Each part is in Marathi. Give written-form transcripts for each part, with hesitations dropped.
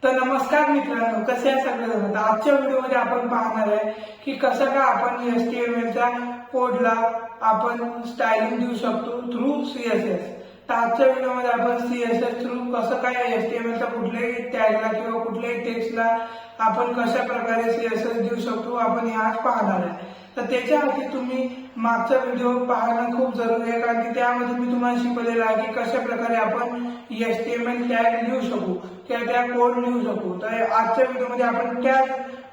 तर नमस्कार मित्रांनो, कसे आहे सगळेजण। तर आजच्या व्हिडिओमध्ये आपण पाहणार आहे की कसं काय आपण HTML च्या कोडला आपण स्टायलिंग देऊ शकतो थ्रू CSS। तर आजच्या व्हिडिओमध्ये आपण CSS थ्रू कसं काय HTML च्या कुठल्याही टॅगला किंवा कुठल्याही टेक्स्टला आपण कशा प्रकारे CSS देऊ शकतो आपण आज पाहणार आहे। तर त्याच्या आधी तुम्ही मागचा व्हिडिओ पाहणं खूप जरुरी आहे, कारण की त्यामध्ये मी तुम्हाला शिकवलेलं आहे की कशा प्रकारे आपण HTML टॅग लिहू शकू किंवा त्या कोड लिहू शकू। तर आजच्या व्हिडिओमध्ये आपण त्या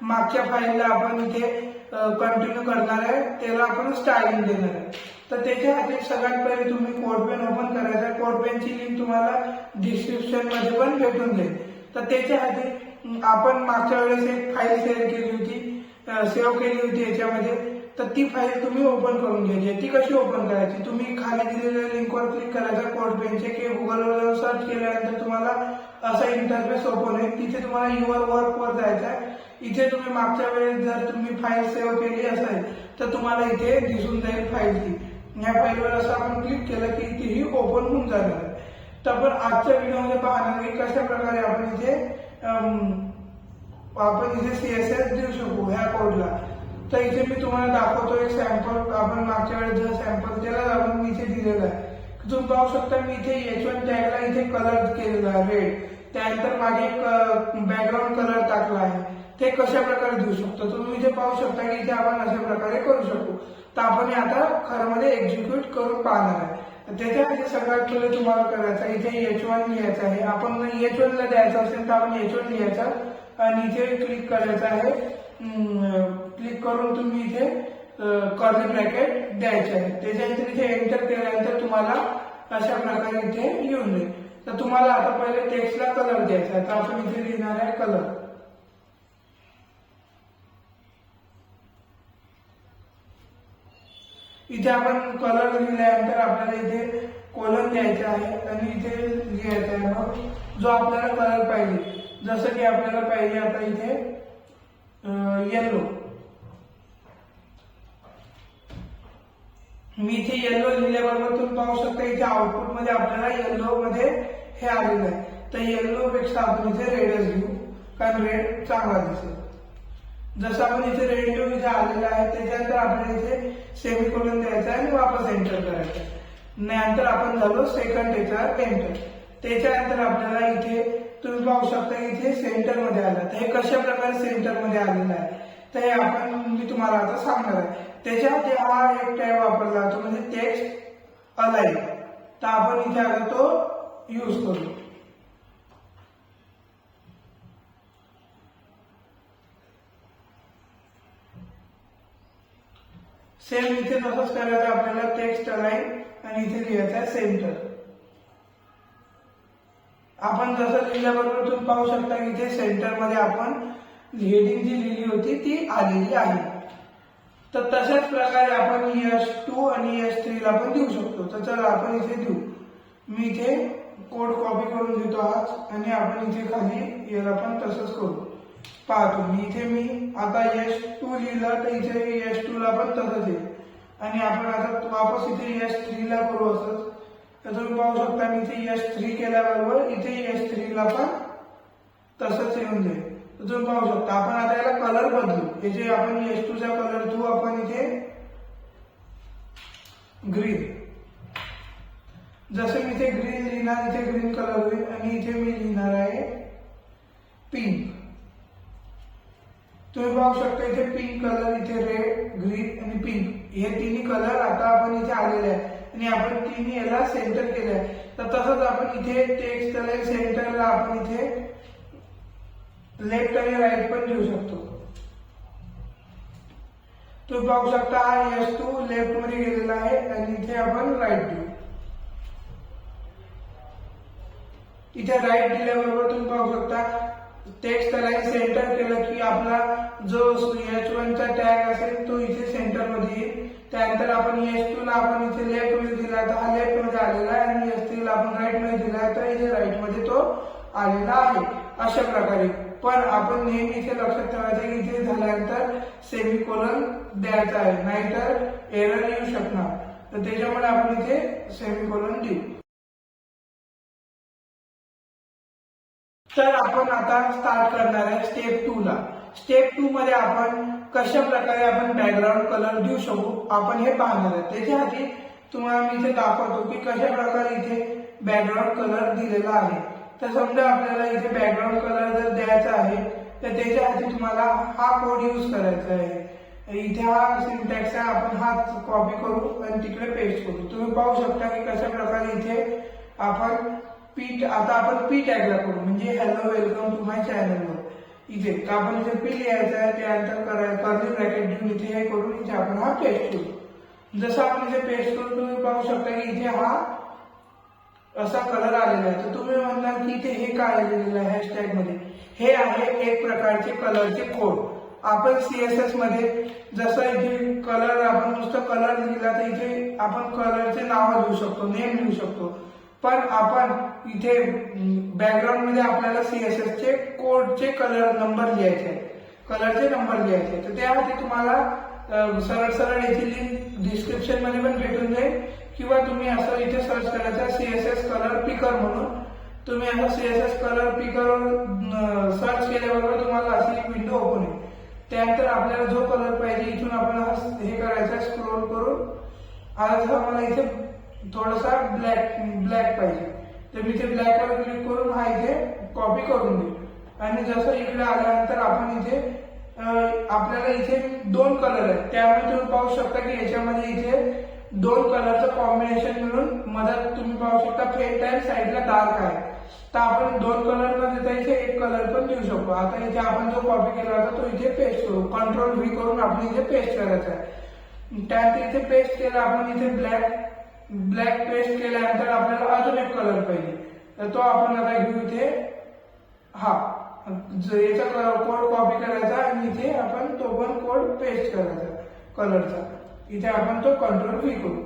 मागच्या फाईलला आपण इथे कंटिन्यू करणार आहे, त्याला आपण स्टायलिंग देणार आहे। तर त्याच्या आधी सगळ्यात पहिले तुम्ही कोडपेन ओपन करायचा। कोडपेनची लिंक तुम्हाला डिस्क्रिप्शन मध्ये पण भेटून जाईल। तर त्याच्या आधी आपण मागच्या वेळेस एक फाईल सेव्ह केली होती याच्यामध्ये, तर ती फाईल तुम्ही ओपन करून घ्यायची। ती कशी ओपन करायची, तुम्ही खाली दिलेल्या लिंकवर क्लिक करायचं कोडपेनचे की गुगलवर जाऊन सर्च केल्यानंतर तुम्हाला असा इंटरफेस ओपन होईल। तिथे तुम्हाला युअर वर्क वर जायचं आहे। इथे तुम्ही मागच्या वेळेस जर तुम्ही फाईल सेव्ह केली असेल तर तुम्हाला इथे दिसून जाईल फाईल ती। या फाईलवर असं आपण क्लिक केलं की तीही ओपन होऊन जाणार आहे। तर आपण आजच्या व्हिडिओमध्ये पाहणार की कशा प्रकारे आपण इथे CSS देऊ शकू ह्या कोडला। तर इथे मी तुम्हाला दाखवतो एक सॅम्पल। आपण मागच्या वेळेस जो सॅम्पल त्याला आपण इथे दिलेला आहे। तुम्ही पाहू शकता मी इथे H1 टॅगला इथे कलर केलेला आहे रेड, त्यानंतर मागे बॅकग्राऊंड कलर टाकला आहे। ते कशा प्रकारे देऊ शकतो तुम्ही इथे पाहू शकता की इथे आपण अशा प्रकारे करू शकू। तर आपण आता खरंमध्ये एक्झिक्यूट करून पाहणार आहे। त्याच्यामध्ये सगळ्यात पहिले तुम्हाला करायचं इथे H1 लिहायचं आहे। आपण H1 ला द्यायचं असेल तर आपण H1 लिहायचं आणि इथे क्लिक करायचं आहे। क्लिक करून तुम्ही इथे कर्ली ब्रॅकेट द्यायचे आहे। त्याच्यानंतर इथे एंटर केल्यानंतर तुम्हाला अशा प्रकारे इथे येऊन जाईल। तर तुम्हाला आता पहिले टेक्स्टला कलर द्यायचा आहे। तर आपण इथे लिहिणार आहे कलर। इथे आपण कलर लिहिल्यानंतर आपल्याला इथे कोलन द्यायचा आहे आणि इथे लिहायचं आहे मग जो आपल्याला कलर पाहिजे। जसं की आपल्याला पाहिजे आता इथे येलो। मी इथे येलो लिहिल्याबरोबर तुम्ही पाहू शकता इथे आउटपुट मध्ये आपल्याला येलो मध्ये हे आलेलं आहे। तर येलो पेक्षा आपण इथे रेडच घेऊ, कारण रेड चांगला दिसेल। जसं आपण इथे रेड इथे आलेला आहे त्याच्यानंतर आपल्याला इथे सेमीकोलन द्यायचा आहे आणि वापस एंटर करायचं आहे। नंतर आपण झालो सेकंड याच्यावर एंटर। त्याच्यानंतर आपल्याला इथे तुम्ही पाहू शकता इथे सेंटर मध्ये आलं। तर हे कशा प्रकारे सेंटर मध्ये आलेलं आहे तर हे मी तुम्हाला आता सांगणार आहे। त्याच्यात हा एक टॅग वापरला जातो म्हणजे टेक्स्ट अलाइन। तर आपण इथे आता तो यूज करू। सेम इथे तसंच करायचं आपल्याला टेक्स्ट अलाइन आणि इथे लिहायचं आहे सेंटर। आपण जसं लिहिल्याबरोबर तुम्ही पाहू शकता की इथे सेंटर मध्ये आपण हेडिंग जी लिहिली होती ती आलेली आहे। तर तशाच प्रकारे आपण H2 आणि H3 ला पण देऊ शकतो। तर चला आपण इथे देऊ। मी इथे कोड कॉपी करून घेतो आज आणि आपण इथे खाली याला पण तसंच करू। पाहतो मी आता H2 लिहिलं तर इथे H2 ला पण तसंच येईल आणि आपण आता वापस इथे H3 ला करू असंच। तर तुम्ही पाहू शकता मी इथे H3 केल्याबरोबर इथे H3 ला पण तसंच येऊन जाईल। तर तुम्ही पाहू शकता आपण आता याला कलर बदलू। हे जे आपण H2 चा कलर देऊ आपण इथे ग्रीन। जसं मी इथे ग्रीन लिहिणार इथे ग्रीन कलर होईल आणि इथे मी लिहिणार आहे पिंक। तुम्ही पाहू शकता इथे पिंक कलर, इथे रेड, ग्रीन आणि पिंक हे तिन्ही कलर आता आपण इथे आलेले आहे आणि आपण तिन्ही याला सेंटर केले आहे। तर तसंच आपण इथे टेक्स्ट सेंटरला आपण इथे लेफ्ट आणि राईट पण देऊ शकतो। तुम्ही पाहू शकता हा H2 लेफ्ट मध्ये गेलेला आहे आणि इथे आपण राईट देऊ। इथे राईट दिल्याबरोबर तुम्ही पाहू शकता टेक्स्ट अलाइन सेंटर केलं की आपला जो H1 चा टॅग असेल तो इथे सेंटर मध्ये येईल। त्यानंतर आपण H2 ला आपण इथे लेफ्ट मध्ये दिला तर हा लेफ्ट मध्ये आलेला आहे आणि H3 ला आपण राईट मध्ये दिला तर इथे राईट मध्ये तो आलेला आहे। अशा प्रकारे पण आपण नेहमी इथे लक्षात ठेवायचं की इथे झाल्यानंतर सेमीकोलन द्यायचा आहे, नाहीतर एरर येऊ शकणार। तर त्याच्यामुळे आपण इथे सेमीकोलन देऊ। तर आपण आता स्टार्ट करणार आहे स्टेप 2 ला। स्टेप 2 मध्ये आपण कशा प्रकारे आपण बॅकग्राऊंड कलर देऊ शकू आपण हे पाहणार आहे। त्याच्या आधी तुम्हाला मी इथे दाखवतो की कशा प्रकारे इथे बॅकग्राऊंड कलर दिलेला आहे। तर समजा आपल्याला इथे बॅकग्राऊंड कलर जर द्यायचा आहे तर त्याच्या आधी तुम्हाला हा कोड यूज करायचा आहे। इथे हा सिंटॅक्स आहे, आपण हा कॉपी करू आणि तिकडे पेस्ट करू। तुम्ही पाहू शकता की कशा प्रकारे इथे आपण आता आपण पी टॅगला करू, म्हणजे hello welcome to my channel वर इथे आपण इथे पी लिहायचं आहे, त्यानंतर कर्ली ब्रॅकेट देऊन इथे हे करून इथे आपण हा पेस्ट करू। जसं आपण इथे पेस्ट करू तुम्ही पाहू शकता की इथे हा असा कलर आलेला आहे। तर तुम्ही म्हणणार की इथे हे काय आलेलं आहे हॅशटॅग मध्ये, हे आहे एक प्रकारचे कलरचे कोड। आपण सीएसएस मध्ये जसं इथे कलर आपण नुसतं कलर लिहिला तर इथे आपण कलरचे नाव लिहू शकतो, नेम लिहू शकतो, पण आपण इथे बॅकग्राऊंड मध्ये आपल्याला सीएसएस चे कोडचे कलर नंबर लिहायचे आहेत, कलरचे नंबर लिहायचे। तर त्यासाठी तुम्हाला सरळ सरळ याची लिंक डिस्क्रिप्शन मध्ये पण भेटून जाईल, किंवा तुम्ही असं इथे सर्च करायचं सीएसएस कलर पिकर म्हणून। तुम्ही असं सीएसएस कलर पिकर सर्च केल्याबरोबर तुम्हाला अशी एक विंडो ओपन होईल। त्यानंतर आपल्याला जो कलर पाहिजे इथून आपण हे करायचं स्क्रोल करून, आज मला इथे थोडासा ब्लॅक पाहिजे तर मी इथे ब्लॅक वर क्लिक करून हा इथे कॉपी करून देऊ। आणि जसं इकडे आल्यानंतर आपण इथे आपल्याला इथे 2 कलर आहेत, त्यामुळे तुम्ही पाहू शकता की याच्यामध्ये इथे 2 कलरचं कॉम्बिनेशन मिळून मधात तुम्ही पाहू शकता फेंट आहे, साईडला डार्क आहे। तर आपण 2 कलर न देता इथे 1 कलर पण देऊ शकतो। आता इथे आपण जो कॉपी केला होता तो इथे पेस्ट करू, कंट्रोल व्ही करून आपण इथे पेस्ट करायचा आहे। त्यानंतर इथे पेस्ट केला आपण इथे ब्लॅक पेस्ट केल्यानंतर आपल्याला अजून 1 कलर पाहिजे, तर तो आपण आता घेऊ इथे हा याचा कोड कॉपी करायचा आणि इथे आपण तो पण कोड पेस्ट करायचा कलरचा। इथे आपण तो कंट्रोल व्ही करू।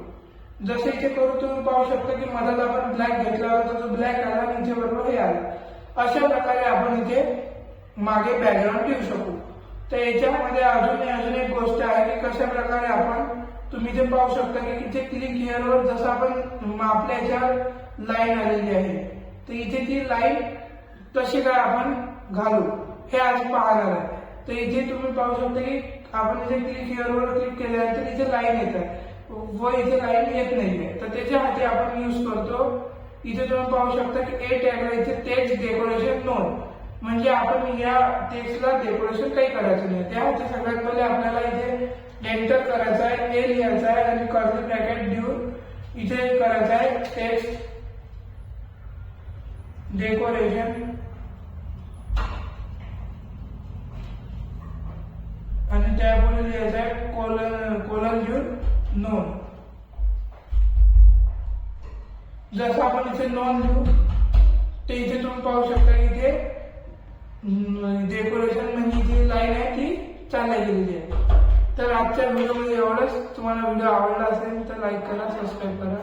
जसे इथे करू तुम्ही पाहू शकता की मधात आपण ब्लॅक घेतला होता तर तो ब्लॅक आला आणि इथे बरोबर हे आलं। अशा प्रकारे आपण इथे मागे बॅकग्राऊंड ठेवू शकू। तर याच्यामध्ये अजून एक गोष्ट आहे की कशा प्रकारे आपण तुम्ही इथे पाहू शकता की इथे क्लिक हिअरवर जसं आपण आपल्या याच्यावर लाईन आलेली आहे तर इथे ती लाईन कशी काय आपण घालू हे आज पाहणार आहे। तर इथे तुम्ही पाहू शकता की आपण इथे क्लिक हिअरवर क्लिक केल्यानंतर इथे लाईन येत आहे व इथे लाईन येत नाहीये। तर त्याच्यासाठी आपण यूज करतो, इथे तुम्ही पाहू शकता की ए टॅगला इथे टेक्स्ट डेकोरेशन नोन, म्हणजे आपण या टेक्स्टला डेकोरेशन काही करायचं नाही। त्यासाठी सगळ्यात पहिले आपल्याला इथे एंटर करायचा आहे, ए लिहायचा आहे आणि कर्ली ब्रॅकेट देऊन इथे करायचं आहे टेक्स्ट डेकोरेशन आणि त्यापुढे लिहायचं आहे कोलन देऊन नोन। जसं आपण इथे नोन लिहू ते इथे तुम्ही पाहू शकता की इथे डेकोरेशन म्हणजे जी लाईन आहे ती चालली गेलेली आहे। तर आजच्या व्हिडिओमध्ये एवढंच। तुम्हाला व्हिडिओ आवडला असेल तर लाईक करा, सबस्क्राईब करा।